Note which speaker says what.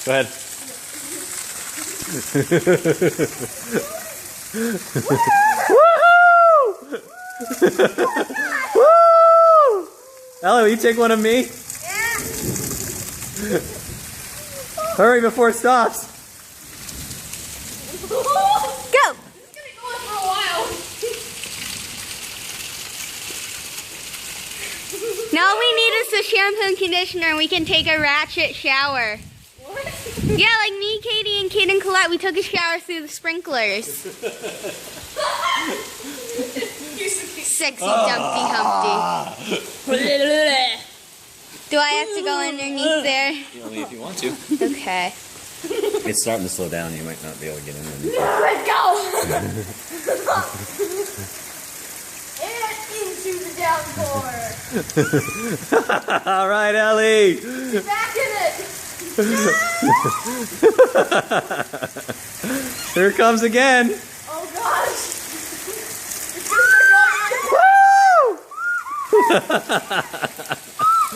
Speaker 1: Go ahead. Woohoo! Woo! Ellie, will you take one of me?
Speaker 2: Yeah.
Speaker 1: Hurry before it stops.
Speaker 2: Go! It's gonna go on for a while.
Speaker 3: Now all we need is the shampoo and conditioner and we can take a ratchet shower.
Speaker 2: What?
Speaker 3: Yeah, like me, Katie, and Kate and Colette, we took a shower through the sprinklers. Sexy Dumpty Humpty. Do I have to go underneath there?
Speaker 1: Only if you want to.
Speaker 3: Okay.
Speaker 1: It's starting to slow down. You might not be able to get in there.
Speaker 2: Let's go! And into the downpour.
Speaker 1: All right, Ellie.
Speaker 2: Get back in it.
Speaker 1: Here it comes again.
Speaker 2: Oh gosh. It's just going.
Speaker 1: Woo!